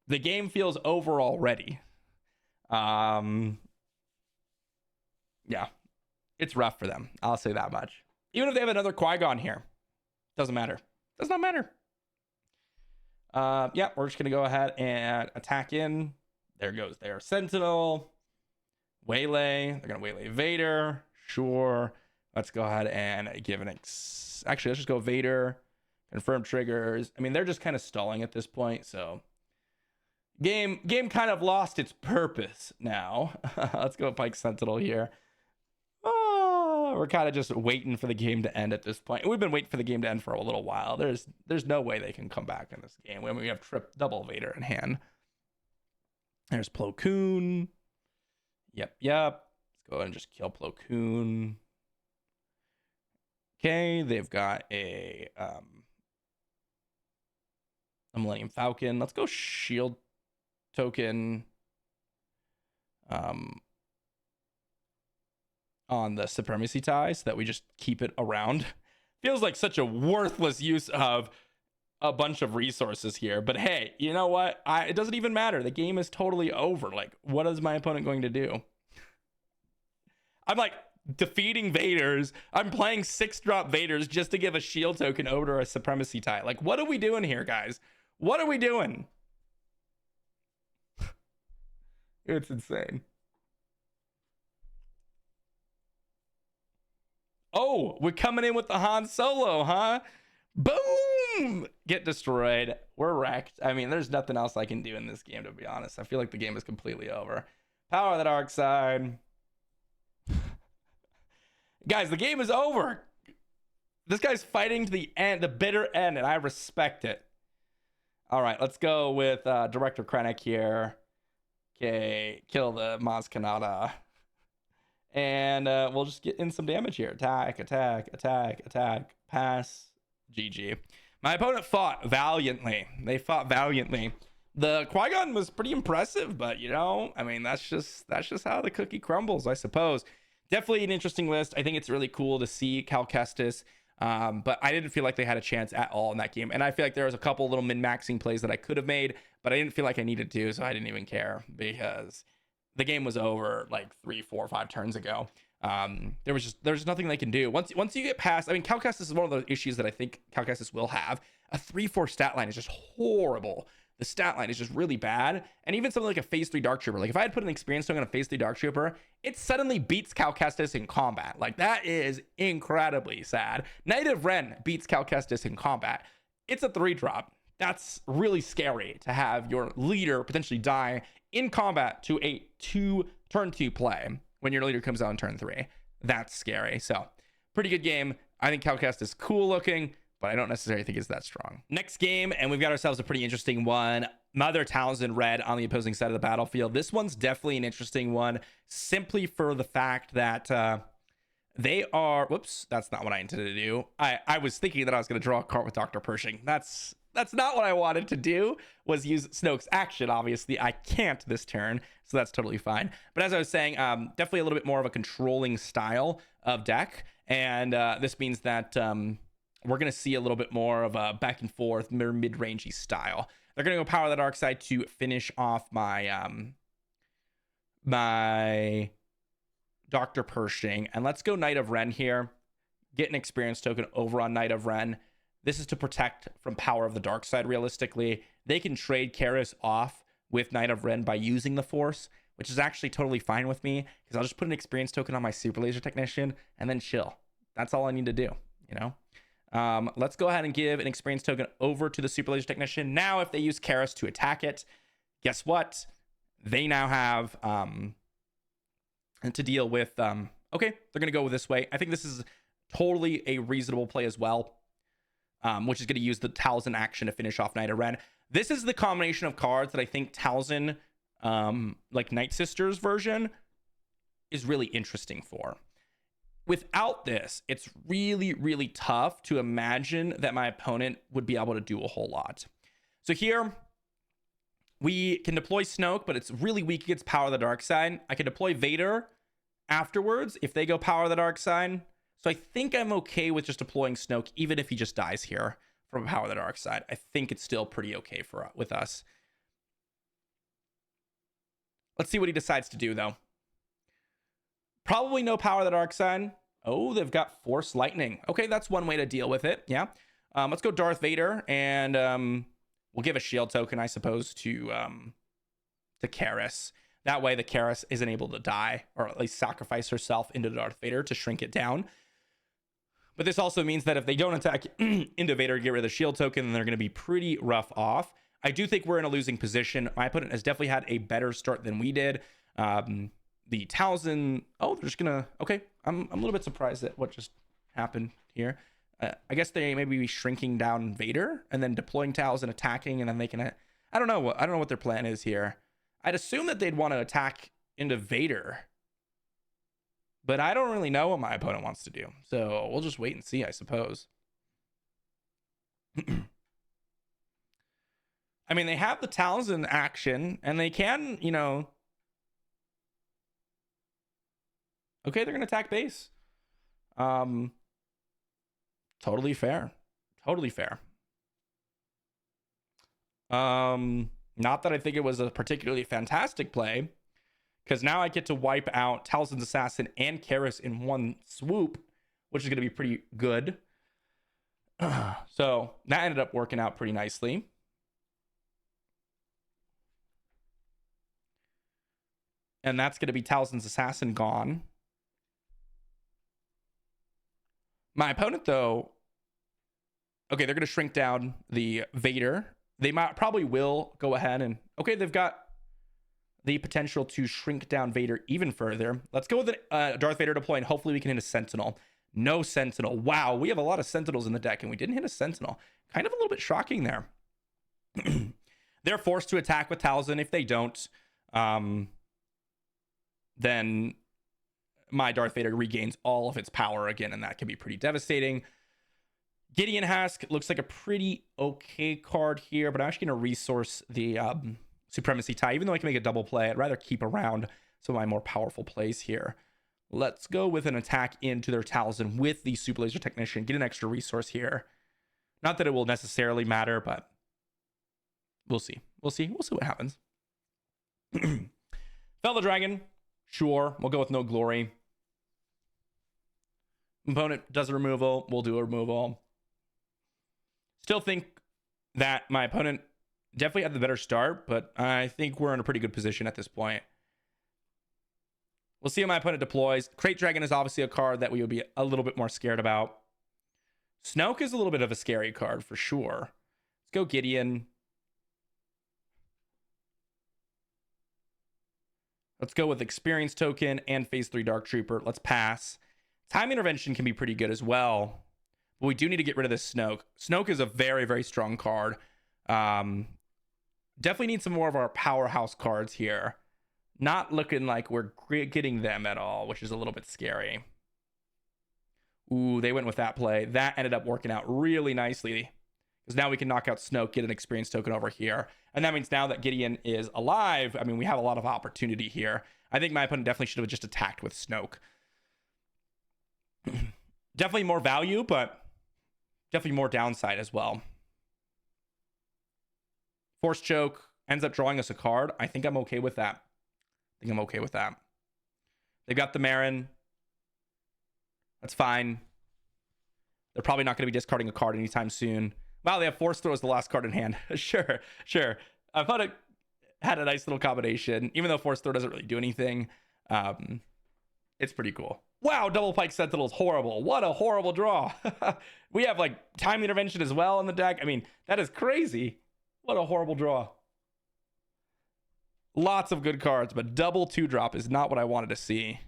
the game feels over already. Yeah, it's rough for them. I'll say that much. Even if they have another Qui-Gon here, doesn't matter. Does not matter. Yeah, we're just going to go ahead and attack in. There goes their Sentinel. Waylay. They're going to waylay Vader. Sure. Let's go ahead and give an... Actually, let's just go Vader. Confirm triggers. I mean, they're just kind of stalling at this point, so... Game kind of lost its purpose now. Let's go Pike Sentinel here. Oh, we're kind of just waiting for the game to end at this point. We've been waiting for the game to end for a little while. There's no way they can come back in this game when we have double Vader in hand. There's Plo Koon. Yep. Let's go ahead and just kill Plo Koon. Okay, they've got a Millennium Falcon. Let's go shield token on the Supremacy tie so that we just keep it around. Feels like such a worthless use of a bunch of resources here, but hey, you know what? It doesn't even matter. The game is totally over. Like, what is my opponent going to do? I'm like defeating Vaders. I'm playing 6-drop Vaders just to give a shield token over to a Supremacy tie. Like, what are we doing here, guys? What are we doing? It's insane. Oh, we're coming in with the Han Solo, huh? Boom! Get destroyed. We're wrecked. I mean, there's nothing else I can do in this game, to be honest. I feel like the game is completely over. Power of the Dark Side. Guys, the game is over. This guy's fighting to the end, the bitter end, and I respect it. All right, let's go with Director Krennic here. Okay, kill the Maz Kanata. And we'll just get in some damage here. Attack, attack, attack, attack, pass, GG. My opponent fought valiantly. They fought valiantly. The Qui-Gon was pretty impressive, but you know, I mean, that's just how the cookie crumbles, I suppose. Definitely an interesting list. I think it's really cool to see Cal Kestis, but I didn't feel like they had a chance at all in that game. And I feel like there was a couple little min-maxing plays that I could have made, but I didn't feel like I needed to, so I didn't even care because the game was over like 3, 4, 5 turns ago. There's nothing they can do once you get past. I mean, Cal Kestis is one of the issues that I think Cal Kestis will have. A 3-4 stat line is just horrible. The stat line is just really bad. And even something like a phase 3 Dark Trooper, like if I had put an experience token on a phase 3 Dark Trooper, it suddenly beats Cal Kestis in combat. Like that is incredibly sad. Knight of Ren beats Cal Kestis in combat. It's a 3-drop. That's really scary to have your leader potentially die in combat to a turn 2 play when your leader comes out in turn 3. That's scary. So pretty good game. I think Cal Kestis is cool looking, but I don't necessarily think it's that strong. Next game, and we've got ourselves a pretty interesting one. Mother Talzin Red on the opposing side of the battlefield. This one's definitely an interesting one, simply for the fact that they are... Whoops, that's not what I intended to do. I was thinking that I was going to draw a card with Dr. Pershing. That's not what I wanted to do, was use Snoke's action. Obviously, I can't this turn, so that's totally fine. But as I was saying, definitely a little bit more of a controlling style of deck, and this means that... we're going to see a little bit more of a back and forth mid-rangey style. They're going to go Power the Dark Side to finish off my my Dr. Pershing. And let's go Knight of Ren here. Get an experience token over on Knight of Ren. This is to protect from Power of the Dark Side, realistically. They can trade Karis off with Knight of Ren by using the Force, which is actually totally fine with me, because I'll just put an experience token on my Super Laser Technician and then chill. That's all I need to do, you know? Let's go ahead and give an experience token over to the Super Laser Technician. Now, if they use Karis to attack it, guess what? They now have to deal with... okay, they're going to go this way. I think this is totally a reasonable play as well, which is going to use the Talzin action to finish off Knight of Ren. This is the combination of cards that I think Talzin, like Night Sisters version, is really interesting for. Without this, it's really, really tough to imagine that my opponent would be able to do a whole lot. So here, we can deploy Snoke, but it's really weak against Power of the Dark Side. I can deploy Vader afterwards if they go Power of the Dark Side. So I think I'm okay with just deploying Snoke, even if he just dies here from Power of the Dark Side. I think it's still pretty okay with us. Let's see what he decides to do, though. Probably no Power of the Dark Side. Oh, they've got Force Lightning. Okay, that's one way to deal with it. Yeah. Let's go Darth Vader, and we'll give a shield token, I suppose, to Karis. That way the Karis isn't able to die, or at least sacrifice herself into Darth Vader to shrink it down. But this also means that if they don't attack into Vader to get rid of the shield token, then they're going to be pretty rough off. I do think we're in a losing position. My opponent has definitely had a better start than we did. The Talzin... Oh, they're just going to... Okay, I'm a little bit surprised at what just happened here. I guess they maybe be shrinking down Vader and then deploying Talzin, attacking, and then they can... I don't know what their plan is here. I'd assume that they'd want to attack into Vader, but I don't really know what my opponent wants to do. So we'll just wait and see, I suppose. I mean, they have the Talzin action, and they can, you know... Okay, they're going to attack base. Totally fair. Totally fair. Not that I think it was a particularly fantastic play, because now I get to wipe out Talzin's Assassin and Karis in one swoop, which is going to be pretty good. So that ended up working out pretty nicely. And that's going to be Talzin's Assassin gone. My opponent, though... Okay, they're going to shrink down the Vader. They probably will go ahead and... Okay, they've got the potential to shrink down Vader even further. Let's go with Darth Vader deploy, and hopefully we can hit a Sentinel. No Sentinel. Wow, we have a lot of Sentinels in the deck, and we didn't hit a Sentinel. Kind of a little bit shocking there. They're forced to attack with Talzin. If they don't, then my Darth Vader regains all of its power again, and that can be pretty devastating. Gideon Hask looks like a pretty okay card here, but I'm actually going to resource the Supremacy Tie. Even though I can make a double play, I'd rather keep around some of my more powerful plays here. Let's go with an attack into their Talzin with the Super Laser Technician. Get an extra resource here. Not that it will necessarily matter, but we'll see. We'll see what happens. Fell the Dragon. Sure. We'll go with no glory. Opponent does a removal. We'll do a removal. Still think that my opponent definitely had the better start, but I think we're in a pretty good position at this point. We'll see how my opponent deploys. Crate Dragon is obviously a card that we would be a little bit more scared about. Snoke is a little bit of a scary card for sure. Let's go Gideon. Let's go with Experience Token and Phase 3 Dark Trooper. Let's pass. Time Intervention can be pretty good as well. But we do need to get rid of this Snoke. Snoke is a very, very strong card. Definitely need some more of our powerhouse cards here. Not looking like we're getting them at all, which is a little bit scary. Ooh, they went with that play. That ended up working out really nicely. Because now we can knock out Snoke, get an experience token over here. And that means now that Gideon is alive, I mean, we have a lot of opportunity here. I think my opponent definitely should have just attacked with Snoke. Definitely more value, but definitely more downside as well. Force Choke ends up drawing us a card. I think I'm okay with that. They've got the Marin. That's fine. They're probably not going to be discarding a card anytime soon. Wow, they have Force Throw as the last card in hand. Sure. I thought it had a nice little combination. Even though Force Throw doesn't really do anything, it's pretty cool. Wow, Double Pike Sentinel is horrible. What a horrible draw. We have like Time Intervention as well in the deck. I mean, that is crazy. What a horrible draw. Lots of good cards, but double 2-drop is not what I wanted to see.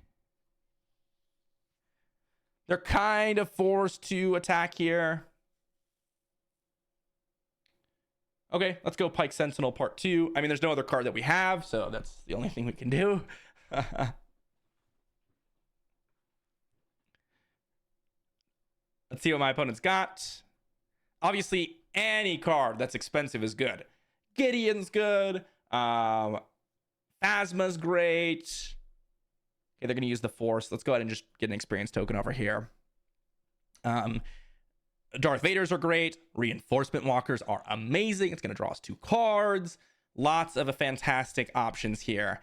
They're kind of forced to attack here. Okay, let's go Pike Sentinel Part 2. I mean, there's no other card that we have, so that's the only thing we can do. Let's see what my opponent's got. Obviously, any card that's expensive is good. Gideon's good. Phasma's great. Okay, they're going to use the Force. Let's go ahead and just get an experience token over here. Darth Vaders are great. Reinforcement Walkers are amazing. It's going to draw us 2 cards. Lots of fantastic options here.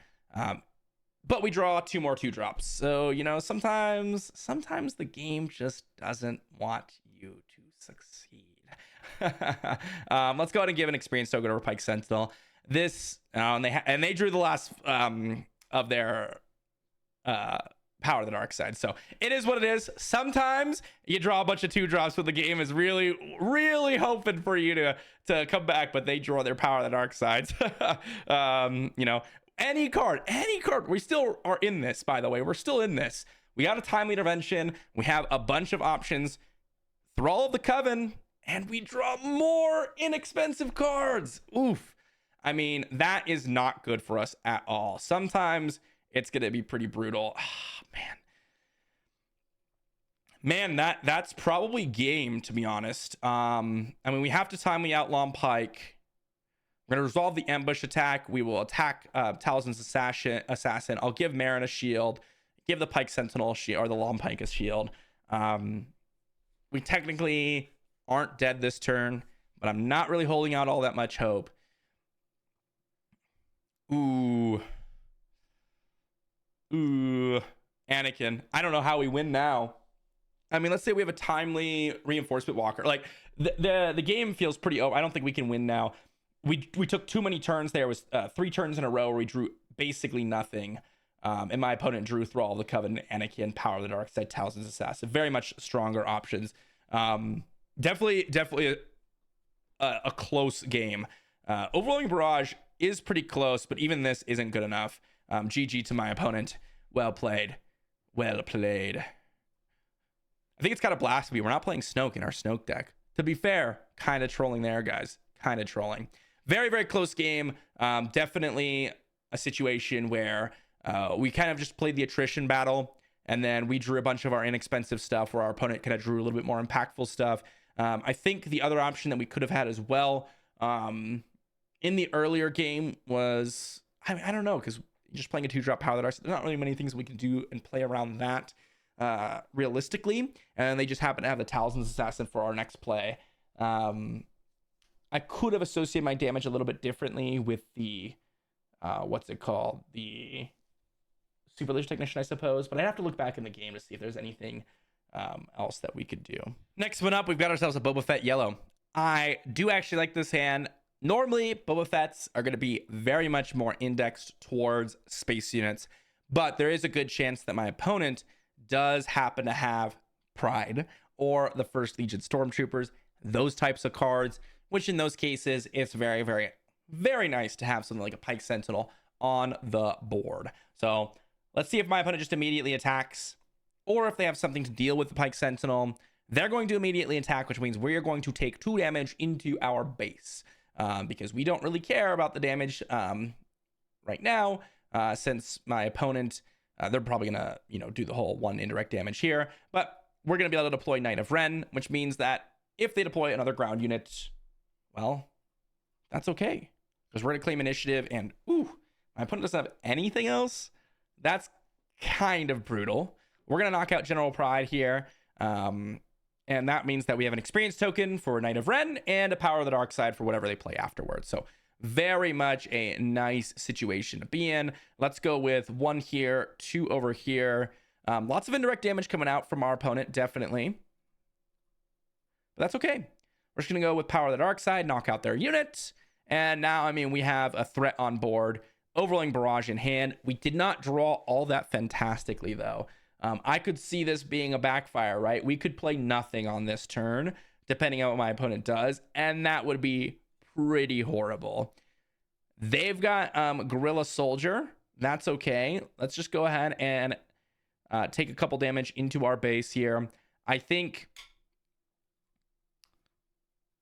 But we draw 2 more 2-drops. So, you know, sometimes the game just doesn't want you to succeed. Let's go ahead and give an experience token over Pike Sentinel. This, and they drew the last of their Power of the Dark Side. So it is what it is. Sometimes you draw a bunch of 2-drops when the game is really, really hoping for you to come back, but they draw their Power of the Dark Sides. You know, any card. We still are in this, by the way. We're still in this. We got a Timely Intervention. We have a bunch of options. Thrall of the Coven, and we draw more inexpensive cards. Oof. I mean, that is not good for us at all. Sometimes it's going to be pretty brutal. Oh, man, that's probably game, to be honest. I mean, we have to timely outlaw Pike. We're going to resolve the ambush attack. We will attack Talzin's assassin. I'll give Marin a shield. Give the Pike Sentinel a shield, or the Long Pike a shield. We technically aren't dead this turn, but I'm not really holding out all that much hope. Ooh, Anakin. I don't know how we win now. I mean, let's say we have a timely reinforcement walker. Like the game feels pretty over. I don't think we can win now. We took too many turns. There was 3 turns in a row where we drew basically nothing. And my opponent drew Thrall of the Coven, Anakin, Power of the Dark Side, Talzin's Assassin. Very much stronger options. Definitely a close game. Overwhelming Barrage is pretty close, but even this isn't good enough. GG to my opponent. Well played. I think it's got a Blasphemy. We're not playing Snoke in our Snoke deck. To be fair, kind of trolling there, guys. Kind of trolling. Very, very close game. Definitely a situation where we kind of just played the attrition battle, and then we drew a bunch of our inexpensive stuff where our opponent kind of drew a little bit more impactful stuff. I think the other option that we could have had as well in the earlier game was, I don't know, because just playing a 2-drop power that there's not really many things we can do and play around that realistically. And they just happen to have the Talisman's Assassin for our next play. I could have associated my damage a little bit differently with the, what's it called? The Super Leash Technician, I suppose. But I'd have to look back in the game to see if there's anything else that we could do. Next one up, we've got ourselves a Boba Fett Yellow. I do actually like this hand. Normally, Boba Fett's are going to be very much more indexed towards space units, but there is a good chance that my opponent does happen to have Pride or the First Legion Stormtroopers, those types of cards, which in those cases, it's very, very, very nice to have something like a Pike Sentinel on the board. So let's see if my opponent just immediately attacks, or if they have something to deal with the Pike Sentinel. They're going to immediately attack, which means we're going to take 2 damage into our base. Because we don't really care about the damage right now, since my opponent, they're probably gonna, do the whole 1 indirect damage here, but we're gonna be able to deploy Knight of Ren, which means that if they deploy another ground unit, well, that's okay, because we're gonna claim initiative, and my opponent doesn't have anything else. That's kind of brutal. We're gonna knock out General Pride here. And that means that we have an experience token for Knight of Ren and a Power of the Dark Side for whatever they play afterwards. So very much a nice situation to be in. Let's go with 1 here, 2 over here. Lots of indirect damage coming out from our opponent, definitely. But that's okay. We're just going to go with Power of the Dark Side, knock out their unit. And now, we have a threat on board. Overwhelming Barrage in hand. We did not draw all that fantastically, though. I could see this being a backfire, right? We could play nothing on this turn, depending on what my opponent does, and that would be pretty horrible. They've got Guerrilla Soldier. That's okay. Let's just go ahead and take a couple damage into our base here. I think,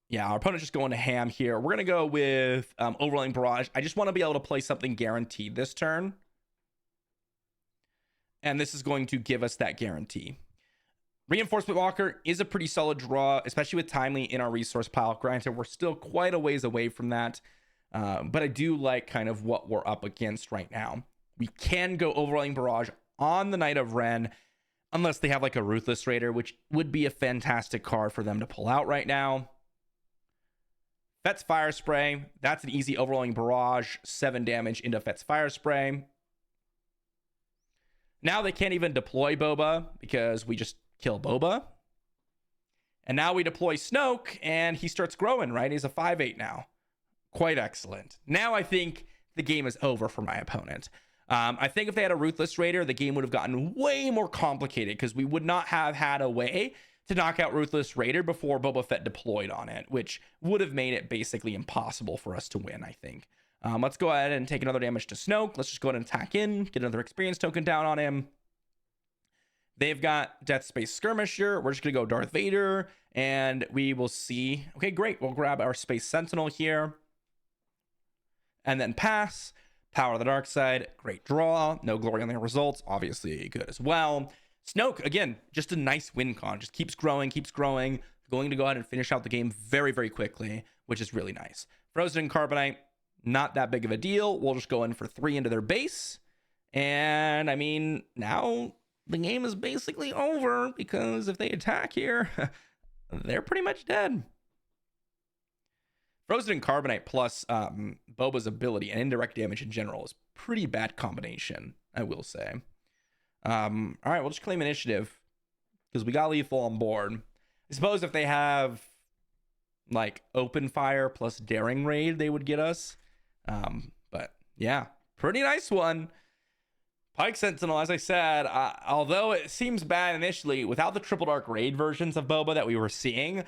yeah, our opponent's just going to ham here. We're going to go with Overwhelming Barrage. I just want to be able to play something guaranteed this turn. And this is going to give us that guarantee. Reinforcement Walker is a pretty solid draw, especially with Timely in our resource pile. Granted, we're still quite a ways away from that. But I do like kind of what we're up against right now. We can go Overwhelming Barrage on the Knight of Ren, unless they have like a Ruthless Raider, which would be a fantastic card for them to pull out right now. Fett's Fire Spray. That's an easy Overwhelming Barrage. 7 damage into Fett's Fire Spray. Now they can't even deploy Boba because we just kill Boba. And now we deploy Snoke and he starts growing, right? He's a 5/8 now. Quite excellent. Now I think the game is over for my opponent. I think if they had a Ruthless Raider, the game would have gotten way more complicated because we would not have had a way to knock out Ruthless Raider before Boba Fett deployed on it, which would have made it basically impossible for us to win, I think. Let's go ahead and take another damage to Snoke. Let's just go ahead and attack in, get another experience token down on him. They've got Death Space Skirmisher. We're just going to go Darth Vader, and we will see. Okay, great. We'll grab our Space Sentinel here. And then pass. Power of the Dark Side. Great draw. No glory on the results. Obviously good as well. Snoke, again, just a nice win con. Just keeps growing, keeps growing. Going to go ahead and finish out the game very, very quickly, which is really nice. Frozen Carbonite. Not that big of a deal. We'll just go in for 3 into their base. And now the game is basically over because if they attack here, they're pretty much dead. Frozen Carbonite plus Boba's ability and indirect damage in general is pretty bad combination, I will say. All right, we'll just claim initiative because we got lethal on board. I suppose if they have like open fire plus daring raid, they would get us. But yeah, pretty nice one. Pike Sentinel, as I said, although it seems bad initially, without the Triple Dark Raid versions of Boba that we were seeing,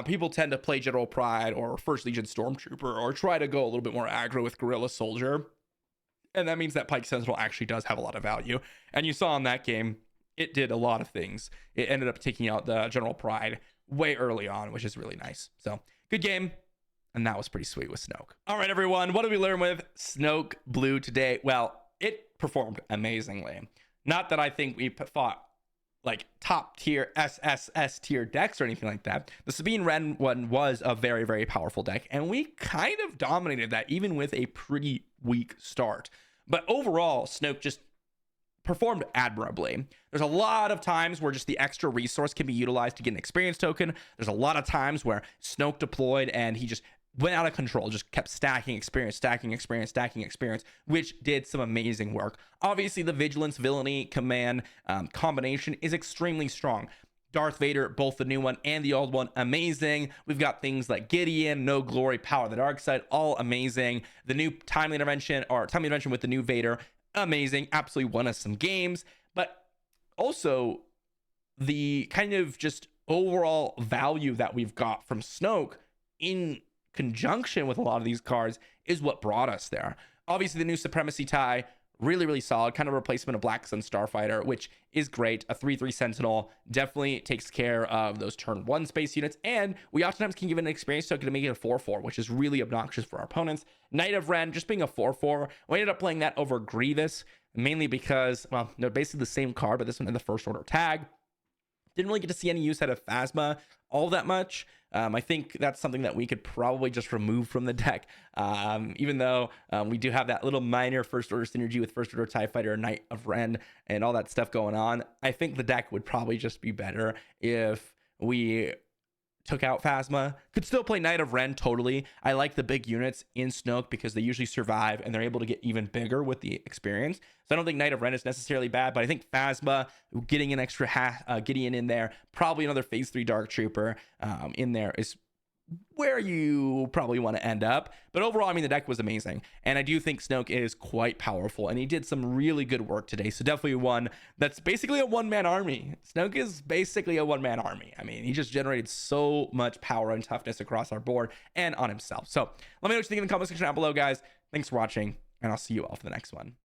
people tend to play General Pride or First Legion Stormtrooper or try to go a little bit more aggro with Guerrilla Soldier. And that means that Pike Sentinel actually does have a lot of value. And you saw in that game, it did a lot of things. It ended up taking out the General Pride way early on, which is really nice. So, good game. And that was pretty sweet with Snoke. All right, everyone, what did we learn with Snoke Blue today? Well, it performed amazingly. Not that I think we fought like top tier SSS tier decks or anything like that. The Sabine Wren one was a very, very powerful deck, and we kind of dominated that even with a pretty weak start. But overall, Snoke just performed admirably. There's a lot of times where just the extra resource can be utilized to get an experience token. There's a lot of times where Snoke deployed and he just went out of control, just kept stacking experience, which did some amazing work. Obviously, the Vigilance Villainy command combination is extremely strong. Darth Vader, both the new one and the old one, amazing. We've got things like Gideon, No Glory, Power of the Dark Side, all amazing. The new timely intervention with the new Vader, amazing. Absolutely won us some games. But also the kind of just overall value that we've got from Snoke in conjunction with a lot of these cards is what brought us there. Obviously, the new Supremacy tie, really, really solid, kind of replacement of Black Sun Starfighter, which is great. A 3/3 Sentinel definitely takes care of those turn 1 space units, and we oftentimes can give it an experience token to make it a 4/4, which is really obnoxious for our opponents. Knight of Ren just being a 4/4. We ended up playing that over Grievous, mainly because, well, they're basically the same card, but this one had the first order tag. Didn't really get to see any use out of Phasma all that much. I think that's something that we could probably just remove from the deck, even though we do have that little minor first order synergy with first order TIE Fighter, Knight of Ren, and all that stuff going on. I think the deck would probably just be better if we took out Phasma. Could still play Knight of Ren totally. I like the big units in Snoke because they usually survive and they're able to get even bigger with the experience. So I don't think Knight of Ren is necessarily bad, but I think Phasma, getting an extra Gideon in there, probably another Phase 3 Dark Trooper in there is where you probably want to end up. But overall, I mean, the deck was amazing, and I do think Snoke is quite powerful, and he did some really good work today. So definitely one that's basically a one-man army. Snoke is basically a one-man army. I mean, he just generated so much power and toughness across our board and on himself. So let me know what you think in the comment section down below, guys. Thanks for watching, and I'll see you all for the next one.